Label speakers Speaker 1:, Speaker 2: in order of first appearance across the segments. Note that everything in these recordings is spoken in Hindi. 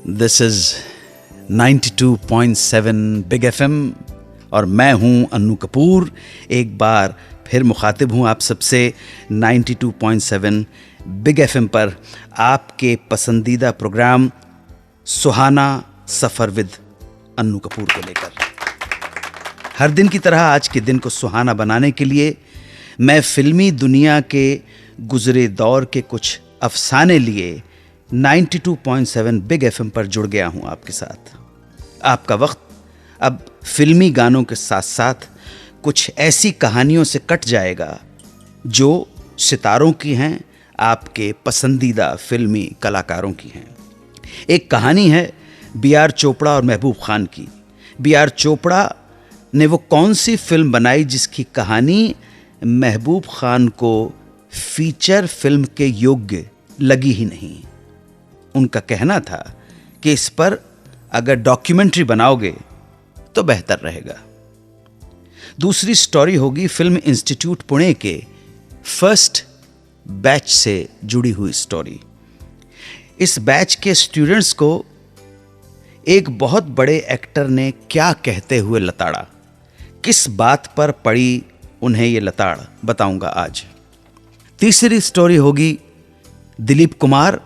Speaker 1: दिस इज 92.7 बिग एफएम और मैं हूं अन्नू कपूर। एक बार फिर मुखातिब हूं आप सबसे 92.7 बिग एफएम पर आपके पसंदीदा प्रोग्राम सुहाना सफ़र विद अन्नू कपूर को लेकर। हर दिन की तरह आज के दिन को सुहाना बनाने के लिए मैं फिल्मी दुनिया के गुजरे दौर के कुछ अफसाने लिए 92.7 बिग एफएम पर जुड़ गया हूं आपके साथ। आपका वक्त अब फिल्मी गानों के साथ साथ कुछ ऐसी कहानियों से कट जाएगा जो सितारों की हैं, आपके पसंदीदा फिल्मी कलाकारों की हैं। एक कहानी है B.R. चोपड़ा और महबूब खान की। B.R. चोपड़ा ने वो कौन सी फिल्म बनाई जिसकी कहानी महबूब खान को फीचर फिल्म के योग्य लगी ही नहीं। उनका कहना था कि इस पर अगर डॉक्यूमेंट्री बनाओगे तो बेहतर रहेगा। दूसरी स्टोरी होगी फिल्म इंस्टीट्यूट पुणे के फर्स्ट बैच से जुड़ी हुई स्टोरी। इस बैच के स्टूडेंट्स को एक बहुत बड़े एक्टर ने क्या कहते हुए लताड़ा, किस बात पर पड़ी उन्हें ये लताड़, बताऊंगा आज। तीसरी स्टोरी होगी दिलीप कुमार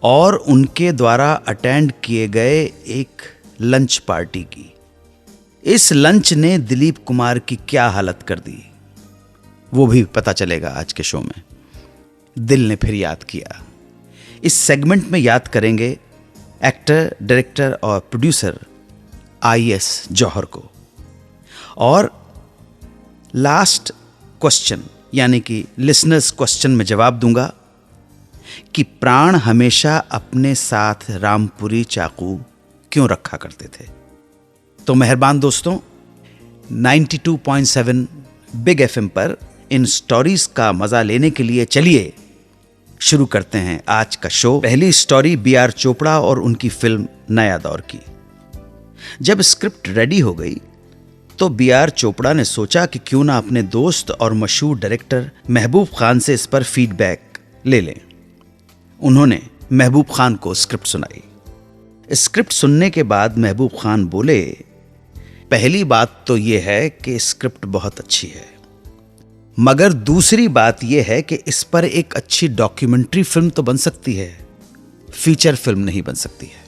Speaker 1: और उनके द्वारा अटेंड किए गए एक लंच पार्टी की। इस लंच ने दिलीप कुमार की क्या हालत कर दी वो भी पता चलेगा आज के शो में। दिल ने फिर याद किया। इस सेगमेंट में याद करेंगे एक्टर, डायरेक्टर और प्रोड्यूसर IS जौहर को। और लास्ट क्वेश्चन यानी कि लिसनर्स क्वेश्चन में जवाब दूंगा कि प्राण हमेशा अपने साथ रामपुरी चाकू क्यों रखा करते थे। तो मेहरबान दोस्तों, 92.7 बिग एफएम पर इन स्टोरीज का मजा लेने के लिए चलिए शुरू करते हैं आज का शो। पहली स्टोरी B.R. चोपड़ा और उनकी फिल्म नया दौर की। जब स्क्रिप्ट रेडी हो गई तो B.R. चोपड़ा ने सोचा कि क्यों ना अपने दोस्त और मशहूर डायरेक्टर महबूब खान से इस पर फीडबैक ले लें। उन्होंने महबूब खान को स्क्रिप्ट सुनाई। स्क्रिप्ट सुनने के बाद महबूब खान बोले, पहली बात तो यह है कि स्क्रिप्ट बहुत अच्छी है, मगर दूसरी बात यह है कि इस पर एक अच्छी डॉक्यूमेंट्री फिल्म तो बन सकती है, फीचर फिल्म नहीं बन सकती है।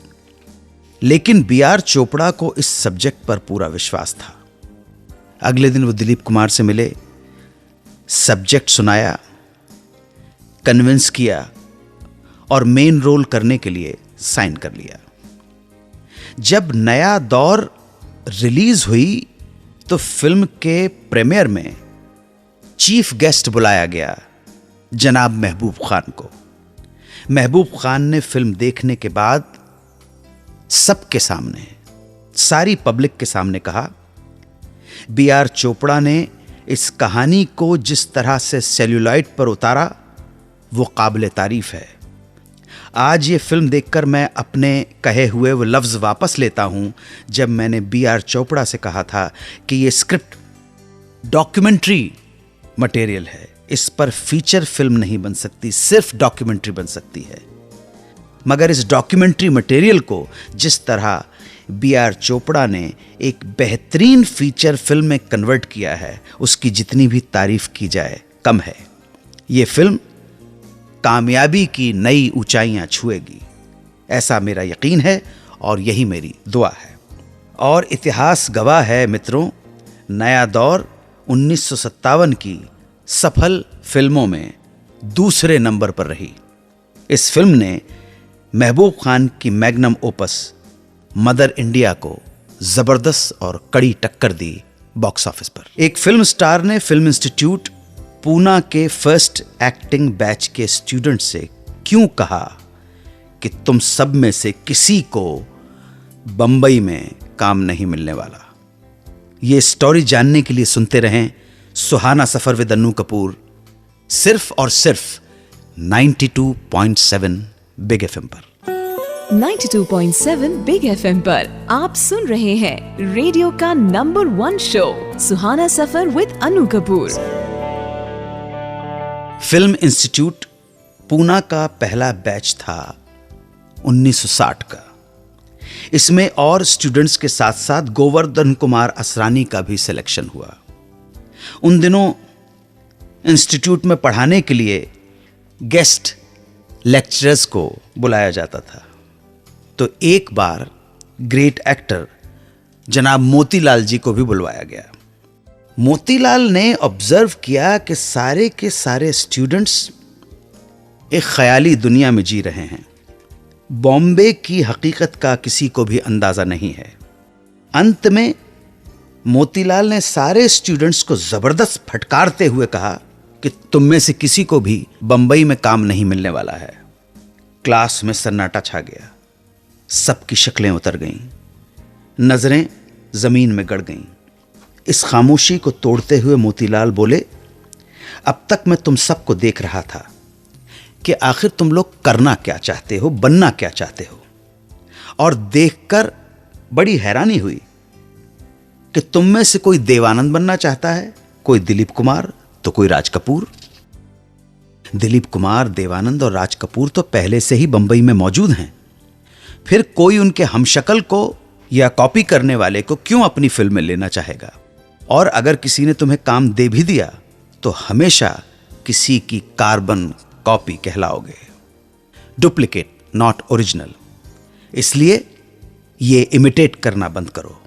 Speaker 1: लेकिन B.R. चोपड़ा को इस सब्जेक्ट पर पूरा विश्वास था। अगले दिन वो दिलीप कुमार से मिले, सब्जेक्ट सुनाया, कन्विंस किया और मेन रोल करने के लिए साइन कर लिया। जब नया दौर रिलीज हुई तो फिल्म के प्रीमियर में चीफ गेस्ट बुलाया गया जनाब महबूब खान को। महबूब खान ने फिल्म देखने के बाद सबके सामने, सारी पब्लिक के सामने कहा, B.R. चोपड़ा ने इस कहानी को जिस तरह से सेल्यूलाइट पर उतारा वो काबिल तारीफ है। आज ये फिल्म देखकर मैं अपने कहे हुए वो लफ्ज़ वापस लेता हूं जब मैंने B.R. चोपड़ा से कहा था कि ये स्क्रिप्ट डॉक्यूमेंट्री मटेरियल है, इस पर फीचर फिल्म नहीं बन सकती, सिर्फ डॉक्यूमेंट्री बन सकती है। मगर इस डॉक्यूमेंट्री मटेरियल को जिस तरह B.R. चोपड़ा ने एक बेहतरीन फीचर फिल्म में कन्वर्ट किया है, उसकी जितनी भी तारीफ की जाए कम है। ये फिल्म कामयाबी की नई ऊंचाइयां छुएगी, ऐसा मेरा यकीन है और यही मेरी दुआ है। और इतिहास गवाह है मित्रों, नया दौर 1957 की सफल फिल्मों में दूसरे नंबर पर रही। इस फिल्म ने महबूब खान की मैग्नम ओपस मदर इंडिया को जबरदस्त और कड़ी टक्कर दी बॉक्स ऑफिस पर। एक फिल्म स्टार ने फिल्म इंस्टीट्यूट पूना के फर्स्ट एक्टिंग बैच के स्टूडेंट से क्यों कहा कि तुम सब में से किसी को बंबई में काम नहीं मिलने वाला। ये स्टोरी जानने के लिए सुनते रहें सुहाना सफर विद अन्नू कपूर, सिर्फ और सिर्फ 92.7 बिग एफएम पर।
Speaker 2: 92.7 बिग एफएम पर आप सुन रहे हैं रेडियो का number 1 show Suhana Safar with Annu Kapoor.
Speaker 1: Film institute Poona का पहला बैच था 1960 का। इसमें और स्टूडेंट्स के साथ साथ गोवर्धन कुमार असरानी का भी सिलेक्शन हुआ। उन दिनों इंस्टीट्यूट में पढ़ाने के लिए गेस्ट लेक्चरर्स को बुलाया जाता था। तो एक बार ग्रेट एक्टर जनाब मोतीलाल जी को भी बुलवाया गया। मोतीलाल ने ऑब्जर्व किया कि सारे के सारे स्टूडेंट्स एक ख्याली दुनिया में जी रहे हैं। बॉम्बे की हकीकत का किसी को भी अंदाजा नहीं है। अंत में मोतीलाल ने सारे स्टूडेंट्स को जबरदस्त फटकारते हुए कहा कि तुम में से किसी को भी बंबई में काम नहीं मिलने वाला है। क्लास में सन्नाटा छा गया। सबकी शक्लें उतर गईं, नजरें जमीन में गड़ गईं। इस खामोशी को तोड़ते हुए मोतीलाल बोले, अब तक मैं तुम सबको देख रहा था कि आखिर तुम लोग करना क्या चाहते हो, बनना क्या चाहते हो, और देखकर बड़ी हैरानी हुई कि तुम में से कोई देवानंद बनना चाहता है, कोई दिलीप कुमार, तो कोई राज कपूर। दिलीप कुमार, देवानंद और राज कपूर तो पहले से ही बंबई में मौजूद हैं। फिर कोई उनके हमशक्ल को या कॉपी करने वाले को क्यों अपनी फिल्म में लेना चाहेगा? और अगर किसी ने तुम्हें काम दे भी दिया तो हमेशा किसी की कार्बन कॉपी कहलाओगे। Duplicate, not original. इसलिए ये इमिटेट करना बंद करो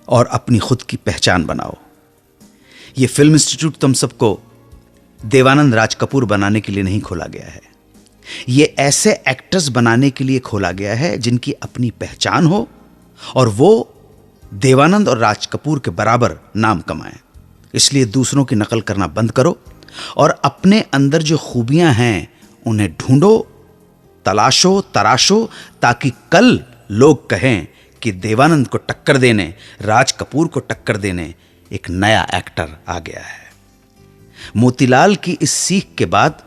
Speaker 1: और अपनी खुद की पहचान बनाओ। ये फिल्म इंस्टीट्यूट तुम सबको देवानंद, राज कपूर बनाने के लिए नहीं खोला गया है। ये ऐसे एक्टर्स बनाने के लिए खोला गया है जिनकी अपनी पहचान हो और वो देवानंद और राज कपूर के बराबर नाम कमाएं। इसलिए दूसरों की नकल करना बंद करो और अपने अंदर जो खूबियां हैं उन्हें ढूंढो, तलाशो, तराशो, ताकि कल लोग कहें कि देवानंद को टक्कर देने, राज कपूर को टक्कर देने एक नया एक्टर आ गया है। मोतीलाल की इस सीख के बाद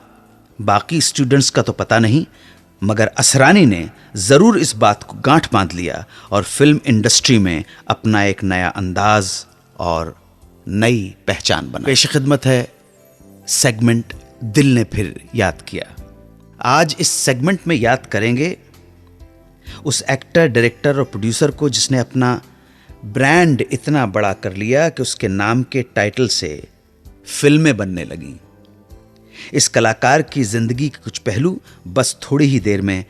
Speaker 1: बाकी स्टूडेंट्स का तो पता नहीं, मगर असरानी ने जरूर इस बात को गांठ बांध लिया और फिल्म इंडस्ट्री में अपना एक नया अंदाज और नई पहचान बना। पेश खिदमत है सेगमेंट दिल ने फिर याद किया। आज इस सेगमेंट में याद करेंगे उस एक्टर, डायरेक्टर और प्रोड्यूसर को जिसने अपना ब्रांड इतना बड़ा कर लिया कि उसके नाम के टाइटल से फिल्में बनने लगीं। इस कलाकार की जिंदगी के कुछ पहलू बस थोड़ी ही देर में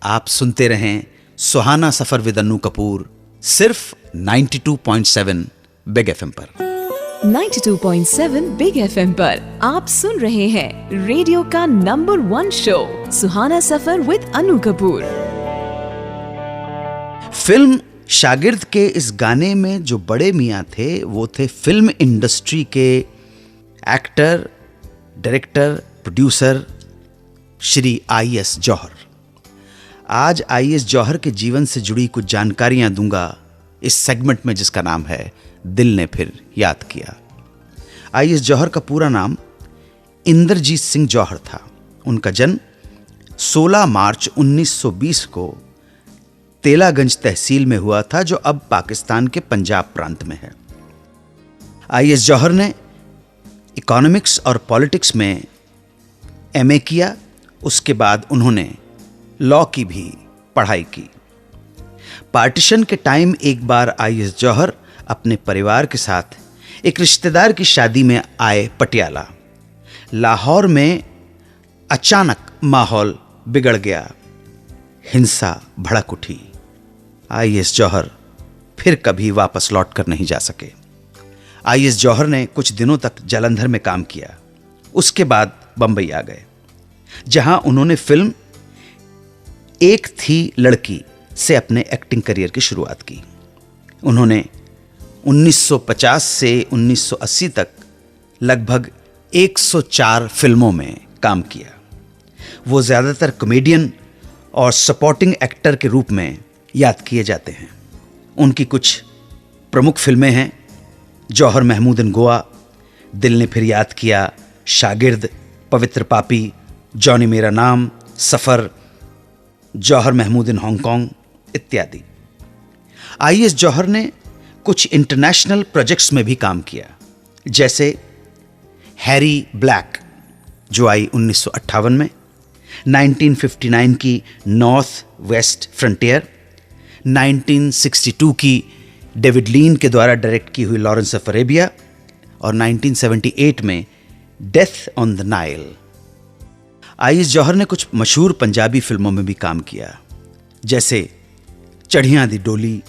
Speaker 1: आप सुनते रहें सुहाना सफर विद अन्नू कपूर, सिर्फ 92.7 बिग एफएम पर।
Speaker 2: 92.7 बिग एफएम पर आप सुन रहे हैं रेडियो का number 1 show Suhana Safar with Annu Kapoor.
Speaker 1: Film शागिर्द के इस गाने में जो बड़े मियाँ थे वो थे फिल्म इंडस्ट्री के actor, director, producer Shri I S. Johar. आज आई.एस. जौहर के जीवन से जुड़ी कुछ जानकारियां दूंगा इस सेगमेंट में जिसका नाम है दिल ने फिर याद किया। आई.एस. जौहर का पूरा नाम इंद्रजीत सिंह जौहर था। उनका जन्म 16 मार्च 1920 को तेलागंज तहसील में हुआ था, जो अब पाकिस्तान के पंजाब प्रांत में है। आई.एस. जौहर ने इकोनॉमिक्स और पॉलिटिक्स में एमए किया। उसके बाद उन्होंने लॉ की भी पढ़ाई की। पार्टीशन के टाइम एक बार आई.एस. जौहर अपने परिवार के साथ एक रिश्तेदार की शादी में आए पटियाला। लाहौर में अचानक माहौल बिगड़ गया, हिंसा भड़क उठी। आई.एस. जौहर फिर कभी वापस लौट कर नहीं जा सके। आई.एस. जौहर ने कुछ दिनों तक जालंधर में काम किया। उसके बाद बंबई आ गए, जहां उन्होंने फिल्म एक थी लड़की से अपने एक्टिंग करियर की शुरुआत की। उन्होंने 1950 से 1980 तक लगभग 104 फिल्मों में काम किया। वो ज़्यादातर कॉमेडियन और सपोर्टिंग एक्टर के रूप में याद किए जाते हैं। उनकी कुछ प्रमुख फिल्में हैं जौहर महमूद इन गोवा, दिल ने फिर याद किया, शागिर्द, पवित्र पापी, जॉनी मेरा नाम, सफ़र, जौहर महमूद इन हांगकांग इत्यादि। आई.एस. जौहर ने कुछ इंटरनेशनल प्रोजेक्ट्स में भी काम किया, जैसे हैरी ब्लैक जो आई 1958 में, 1959 की नॉर्थ वेस्ट फ्रंटियर, 1962 की डेविड लीन के द्वारा डायरेक्ट की हुई लॉरेंस ऑफ अरेबिया और 1978 में death on the Nile. I S Johar ने कुछ मशहूर पंजाबी फिल्मों में भी काम किया, जैसे चढ़ियां दी डोली,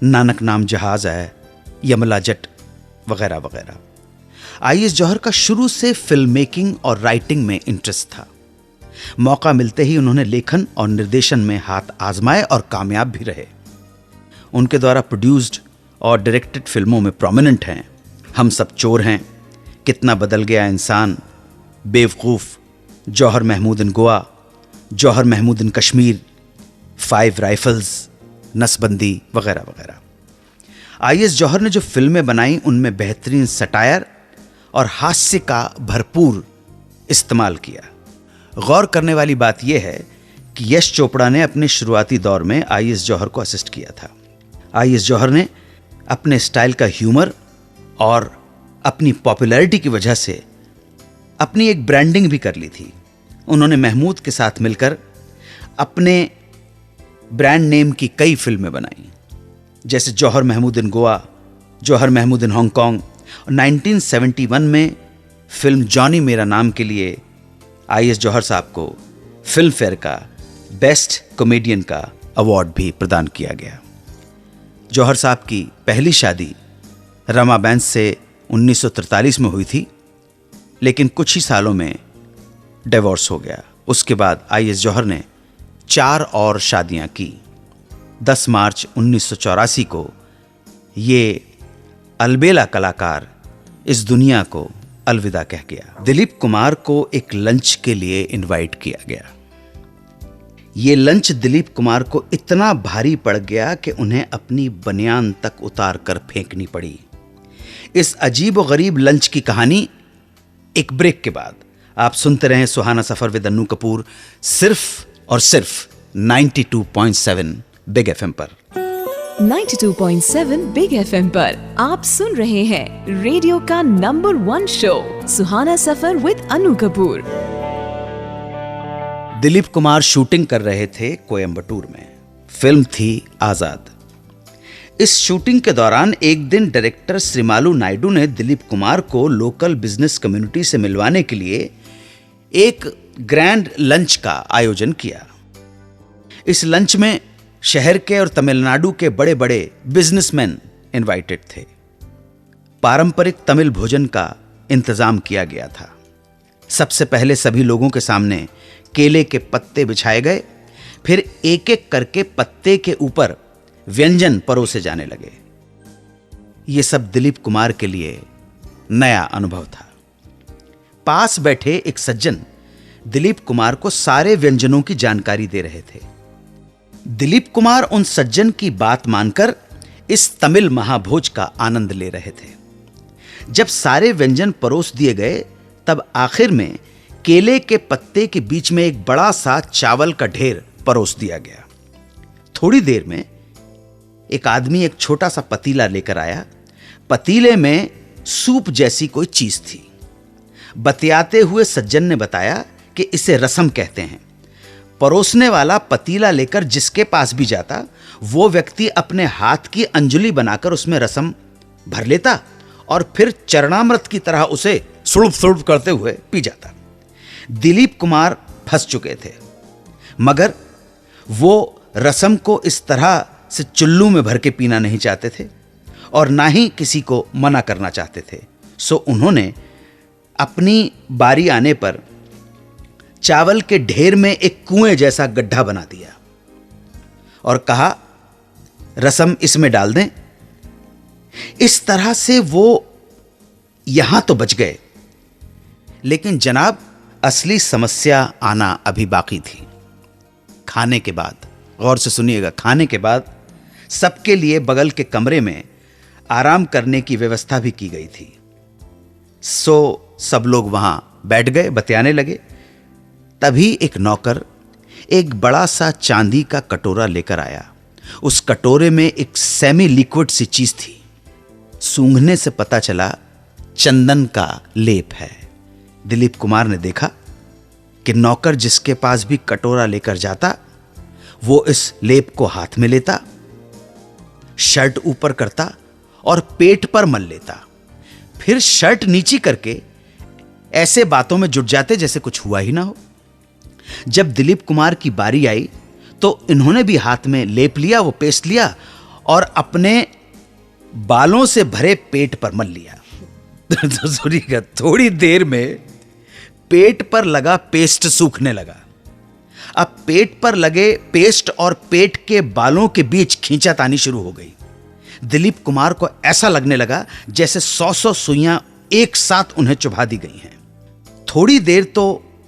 Speaker 1: नानक नाम जहाज है, यमला जट वगैरह वगैरह। आईएस जौहर का शुरू से फिल्म मेकिंग और राइटिंग में इंटरेस्ट था। मौका मिलते ही उन्होंने लेखन और निर्देशन में हाथ आजमाए और कामयाब भी रहे। उनके द्वारा प्रोड्यूस्ड और डायरेक्टेड फिल्मों में प्रोमिनेंट हैं हम सब चोर हैं, कितना बदल गया इंसान, बेवकूफ़, जौहर महमूद इन गोवा, जौहर महमूद इन कश्मीर, 5 राइफल्स, नसबंदी वगैरह वगैरह। आईएस जौहर ने जो फिल्में बनाई उनमें बेहतरीन सटायर और हास्य का भरपूर इस्तेमाल किया। गौर करने वाली बात यह है कि यश चोपड़ा ने अपने शुरुआती दौर में आईएस जौहर को असिस्ट किया था। आईएस जौहर ने अपने स्टाइल का ह्यूमर और अपनी पॉपुलैरिटी की वजह से अपनी एक ब्रांडिंग भी कर ली थी। उन्होंने महमूद के साथ मिलकर अपने ब्रांड नेम की कई फिल्में बनाई, जैसे जौहर महमूद इन गोवा, जौहर महमूद इन हांगकांग, और 1971 में फिल्म जॉनी मेरा नाम के लिए आईएस जौहर साहब को फिल्म फेयर का बेस्ट कॉमेडियन का अवार्ड भी प्रदान किया गया। जौहर साहब की पहली शादी रमा बैंस से 1943 में हुई थी, लेकिन कुछ ही सालों में डिवोर्स हो गया। उसके बाद आईएस जौहर ने 4 और शादियां की। 10 मार्च 1984 को ये अलबेला कलाकार इस दुनिया को अलविदा कह गया। दिलीप कुमार को एक लंच के लिए इनवाइट किया गया। ये लंच दिलीप कुमार को इतना भारी पड़ गया कि उन्हें अपनी बनियान तक उतार कर फेंकनी पड़ी। इस अजीब व गरीब लंच की कहानी एक ब्रेक के बाद आप सुनते रहें सुहाना सफर विद अन्नू कपूर, सिर्फ और सिर्फ 92.7 बिग एफएम पर।
Speaker 2: 92.7 बिग एफएम पर आप सुन रहे हैं रेडियो का number 1 show Suhana Safar with Annu Kapoor.
Speaker 1: Dilip Kumar shooting कर रहे थे कोयम्बटूर में। फिल्म थी आजाद। इस शूटिंग के दौरान एक दिन डायरेक्टर श्रीमालू नायडू ने दिलीप कुमार को लोकल बिजनेस कम्युनिटी से मिलवाने के लिए एक ग्रैंड लंच का आयोजन किया। इस लंच में शहर के और तमिलनाडु के बड़े बड़े बिजनेसमैन इनवाइटेड थे। पारंपरिक तमिल भोजन का इंतजाम किया गया था। सबसे पहले सभी लोगों के सामने केले के पत्ते बिछाए गए, फिर एक एक करके पत्ते के ऊपर व्यंजन परोसे जाने लगे। यह सब दिलीप कुमार के लिए नया अनुभव था। पास बैठे एक सज्जन दिलीप कुमार को सारे व्यंजनों की जानकारी दे रहे थे। दिलीप कुमार उन सज्जन की बात मानकर इस तमिल महाभोज का आनंद ले रहे थे। जब सारे व्यंजन परोस दिए गए, तब आखिर में केले के पत्ते के बीच में एक बड़ा सा चावल का ढेर परोस दिया गया। थोड़ी देर में एक आदमी एक छोटा सा पतीला लेकर आया। पतीले में सूप जैसी कोई चीज थी। बतियाते हुए सज्जन ने बताया कि इसे रसम कहते हैं। परोसने वाला पतीला लेकर जिसके पास भी जाता, वो व्यक्ति अपने हाथ की अंजलि बनाकर उसमें रसम भर लेता और फिर चरणामृत की तरह उसे सुड़ुप सुड़ुप करते हुए पी जाता। दिलीप कुमार फंस चुके थे, मगर वो रसम को इस तरह से चुल्लू में भर के पीना नहीं चाहते थे और ना ही किसी को मना करना चाहते थे। सो उन्होंने अपनी बारी आने पर चावल के ढेर में एक कुएं जैसा गड्ढा बना दिया और कहा, रसम इसमें डाल दें। इस तरह से वो यहां तो बच गए, लेकिन जनाब असली समस्या आना अभी बाकी थी। खाने के बाद, गौर से सुनिएगा, खाने के बाद सबके लिए बगल के कमरे में आराम करने की व्यवस्था भी की गई थी। सो सब लोग वहां बैठ गए, बतियाने लगे। तभी एक नौकर एक बड़ा सा चांदी का कटोरा लेकर आया। उस कटोरे में एक सेमी लिक्विड सी चीज थी। सूंघने से पता चला चंदन का लेप है। दिलीप कुमार ने देखा कि नौकर जिसके पास भी कटोरा लेकर जाता, वो इस लेप को हाथ में लेता, शर्ट ऊपर करता और पेट पर मल लेता, फिर शर्ट नीची करके ऐसे बातों में जुट जाते जैसे कुछ हुआ ही ना हो। जब दिलीप कुमार की बारी आई तो इन्होंने भी हाथ में लेप लिया, वो पेस्ट लिया और अपने बालों से भरे पेट पर मल लिया। तो सुनिएगा, थोड़ी देर में पेट पर लगा पेस्ट सूखने लगा। अब पेट पर लगे पेस्ट और पेट के बालों के बीच खींचातानी शुरू हो गई। दिलीप कुमार को ऐसा लगने लगा जैसे 100 सुइयां एक साथ उन्हें चुभा दी गई हैं। थोड़ी देर तो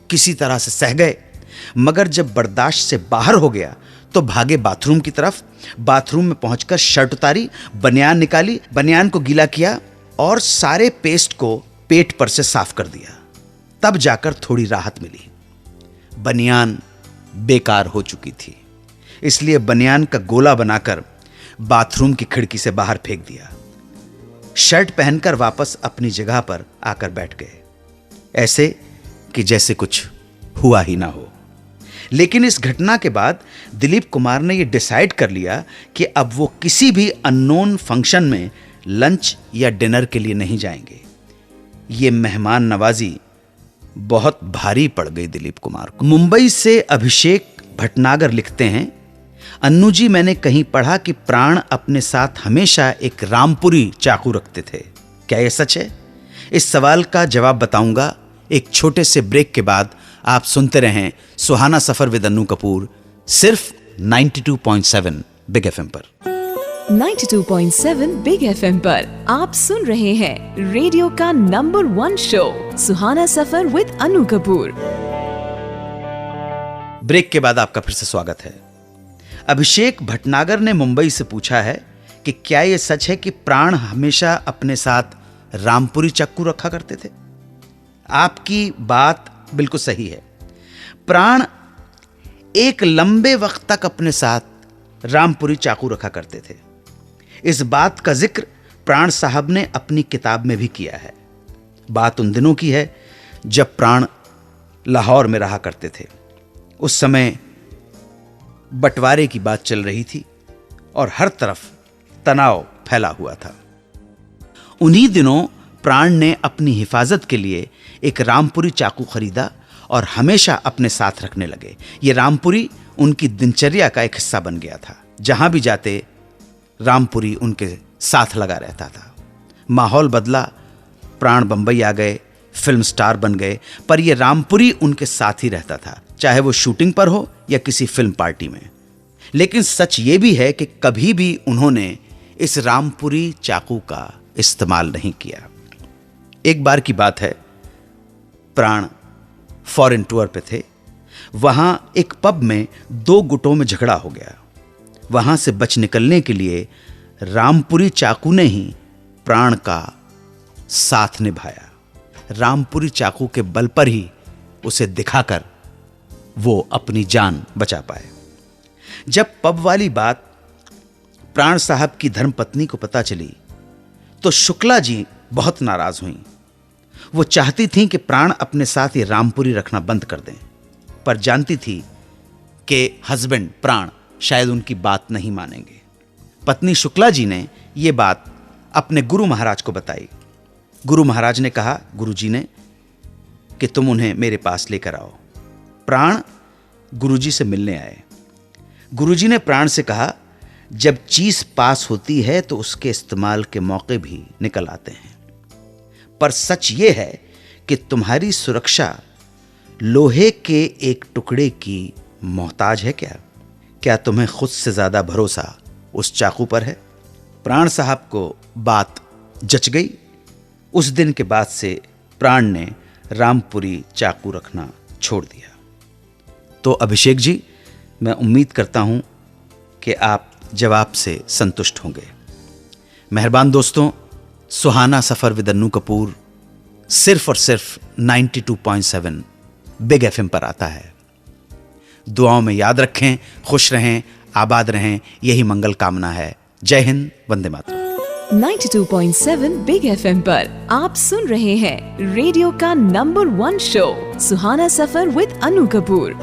Speaker 1: किसी तरह से सह गए, मगर जब बर्दाश्त से बाहर हो गया तो भागे बाथरूम की तरफ। बाथरूम में पहुंचकर शर्ट उतारी, बनियान निकाली, बनियान को गीला किया और सारे पेस्ट को पेट पर से साफ कर दिया। तब जाकर थोड़ी राहत मिली। बनियान बेकार हो चुकी थी, इसलिए बनियान का गोला बनाकर बाथरूम की खिड़की से बाहर फेंक दिया। शर्ट पहनकर वापस अपनी जगह पर आकर बैठ गए, ऐसे कि जैसे कुछ हुआ ही ना हो। लेकिन इस घटना के बाद दिलीप कुमार ने यह डिसाइड कर लिया कि अब वो किसी भी अननोन फंक्शन में लंच या डिनर के लिए नहीं जाएंगे। ये मेहमान नवाजी बहुत भारी पड़ गई दिलीप कुमार को। मुंबई से अभिषेक भटनागर लिखते हैं, अन्नू जी, मैंने कहीं पढ़ा कि प्राण अपने साथ हमेशा एक रामपुरी चाकू रखते थे। क्या यह सच है? इस सवाल का जवाब बताऊंगा एक छोटे से ब्रेक के बाद। आप सुनते रहें सुहाना सफर विद अन्नू कपूर, सिर्फ 92.7 बिग एफएम पर।
Speaker 2: 92.7 बिग एफएम पर आप सुन रहे हैं रेडियो का number 1 show Suhana Safar with Annu Kapoor.
Speaker 1: Break के बाद आपका फिर से स्वागत है। अभिषेक भटनागर ने मुंबई से पूछा है कि क्या यह सच है कि प्राण हमेशा अपने साथ रामपुरी चाकू रखा करते थे? आपकी बात बिल्कुल सही है। प्राण एक लंबे वक्त तक अपने साथ रामपुरी चाकू रखा करते थे। इस बात का जिक्र प्राण साहब ने अपनी किताब में भी किया है। बात उन दिनों की है जब प्राण लाहौर में रहा करते थे। उस समय बंटवारे की बात चल रही थी और हर तरफ तनाव फैला हुआ था। उन्हीं दिनों प्राण ने अपनी हिफाजत के लिए एक रामपुरी चाकू खरीदा और हमेशा अपने साथ रखने लगे। ये रामपुरी उनकी दिनचर्या का एक हिस्सा बन गया था। जहां भी जाते रामपुरी उनके साथ लगा रहता था। माहौल बदला, प्राण बंबई आ गए, फिल्म स्टार बन गए, पर यह रामपुरी उनके साथ ही रहता था, चाहे वो शूटिंग पर हो या किसी फिल्म पार्टी में। लेकिन सच ये भी है कि कभी भी उन्होंने इस रामपुरी चाकू का इस्तेमाल नहीं किया। एक बार की बात है, प्राण फॉरेन टूर पे थे। वहां एक पब में 2 गुटों में झगड़ा हो गया। वहां से बच निकलने के लिए रामपुरी चाकू ने ही प्राण का साथ निभाया। रामपुरी चाकू के बल पर ही उसे दिखाकर वो अपनी जान बचा पाए। जब पब वाली बात प्राण साहब की धर्मपत्नी को पता चली तो शुक्ला जी बहुत नाराज हुईं। वो चाहती थीं कि प्राण अपने साथ ये रामपुरी रखना बंद कर दें, पर जानती थी कि हस्बैंड प्राण शायद उनकी बात नहीं मानेंगे। पत्नी शुक्ला जी ने ये बात अपने गुरु महाराज को बताई। गुरु महाराज ने कहा गुरुजी ने कि तुम उन्हें मेरे पास लेकर आओ। प्राण गुरुजी से मिलने आए। गुरुजी ने प्राण से कहा, जब चीज पास होती है तो उसके इस्तेमाल के मौके भी निकल आते हैं, पर सच ये है कि तुम्हारी सुरक्षा लोहे के एक टुकड़े की मोहताज है क्या? क्या तुम्हें खुद से ज्यादा भरोसा उस चाकू पर है? प्राण साहब को बात जच गई। उस दिन के बाद से प्राण ने रामपुरी चाकू रखना छोड़ दिया। तो अभिषेक जी, मैं उम्मीद करता हूं कि आप जवाब से संतुष्ट होंगे। मेहरबान दोस्तों, सुहाना सफर विद अन्नू कपूर सिर्फ और सिर्फ 92.7 बिग एफएम पर आता है। दुआओं में याद रखें, खुश रहें, आबाद रहें, यही मंगल कामना है। जय हिंद, वंदे मातरम।
Speaker 2: 92.7 बिग एफएम पर आप सुन रहे हैं रेडियो का number 1 show Suhana Safar with Annu Kapoor.